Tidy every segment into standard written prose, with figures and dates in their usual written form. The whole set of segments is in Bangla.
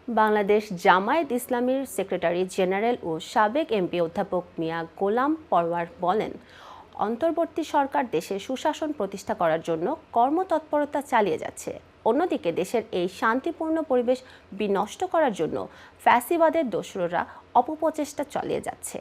বাংলাদেশ জামায়াত ইসলামীর সেক্রেটারি জেনারেল ও সাবেক এমপি অধ্যাপক মিয়া গোলাম পরওয়ার বলেন, অন্তর্বর্তী সরকার দেশে সুশাসন প্রতিষ্ঠা করার জন্য কর্মতৎপরতা চালিয়ে যাচ্ছে। অন্যদিকে দেশের এই শান্তিপূর্ণ পরিবেশ বিনষ্ট করার জন্য ফ্যাসিবাদের দোসররা অপপ্রচেষ্টা চালিয়ে যাচ্ছে।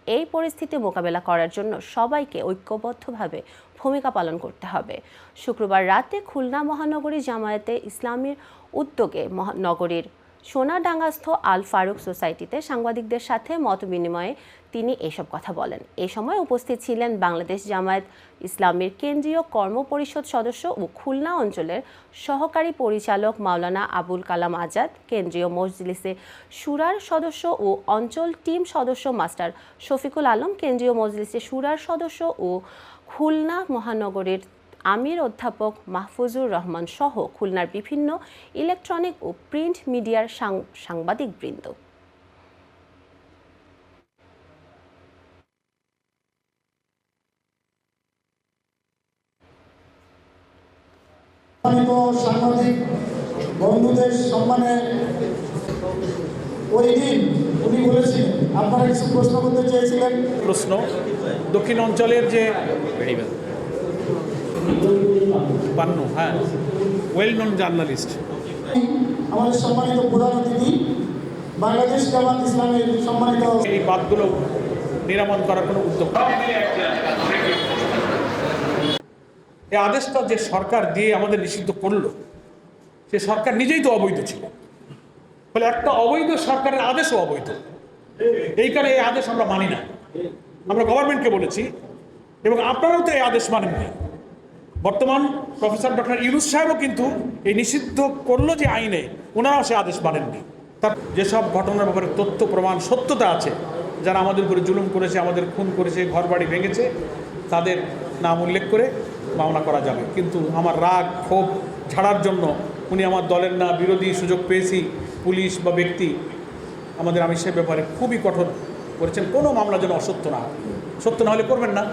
এই পরিস্থিতি মোকাবেলা করার জন্য সবাইকে ঐক্যবদ্ধভাবে ভূমিকা পালন করতে হবে। শুক্রবার রাতে খুলনা মহানগরী জামায়াতে ইসলামীর উদ্যোগে নগরীর সোনাডাঙ্গাস্থ আল ফারুক সোসাইটিতে সাংবাদিকদের সাথে মতবিনিময়ে তিনি এসব কথা বলেন। এ সময় উপস্থিত ছিলেন বাংলাদেশ জামায়াত ইসলামীর কেন্দ্রীয় কর্মপরিষদ সদস্য ও খুলনা অঞ্চলের সহকারী পরিচালক মাওলানা আবুল কালাম আজাদ, কেন্দ্রীয় মজলিসে শুরার সদস্য ও অঞ্চল টিম সদস্য মাস্টার শফিকুল আলম, কেন্দ্রীয় মজলিসে শুরার সদস্য ও খুলনা মহানগরীর আমির অধ্যাপক মাহফুজুর রহমান সহ খুলনার বিভিন্ন ইলেকট্রনিক ও প্রিন্ট মিডিয়ার সাংবাদিকবৃন্দ। সাংবাদিক বন্ধুদের সম্মানে ওই দিন উনি বলেছিলেন, আপনারা কিছু প্রশ্ন করতে চেয়েছিলেন। প্রশ্ন, দক্ষিণ অঞ্চলের যে বান্নু, হ্যাঁ, ওয়েল নোন জার্নালিস্ট, আমাদের সম্মানিত প্রধান অতিথি বাংলাদেশ জামায়াত ইসলামের সম্মানিত, এই বাদগুলো নিরাময় করার কোনো উদ্যোগ। এই আদেশটা যে সরকার দিয়ে আমাদের নিষিদ্ধ করলো, সে সরকার নিজেই তো অবৈধ ছিল। ফলে একটা অবৈধ সরকারের আদেশও অবৈধ। এই কারণে এই আদেশ আমরা মানি না। আমরা গভর্নমেন্টকে বলেছি, এবং আপনারাও তো এই আদেশ মানেননি। বর্তমান প্রফেসর ডক্টর ইউনূস সাহেবও কিন্তু এই নিষিদ্ধ করলো যে আইনে, ওনারাও সে আদেশ মানেননি। তার যেসব ঘটনার ব্যাপারে তথ্য প্রমাণ সত্যতা আছে, যারা আমাদের উপরে জুলুম করেছে, আমাদের খুন করেছে, ঘরবাড়ি ভেঙেছে, তাদের নাম উল্লেখ করে মামলা করা যাবে। কিন্তু আমার রাগ ক্ষোভ ঝাড়ার জন্য উনি আমার দলের না বিরোধী সুযোগ পেয়েছি পুলিশ বা ব্যক্তি আমাদের আমিষের ব্যাপারে খুবই কঠোর করেছেন। কোনো মামলা যেন অসত্য না, সত্য না হলে করবেন না।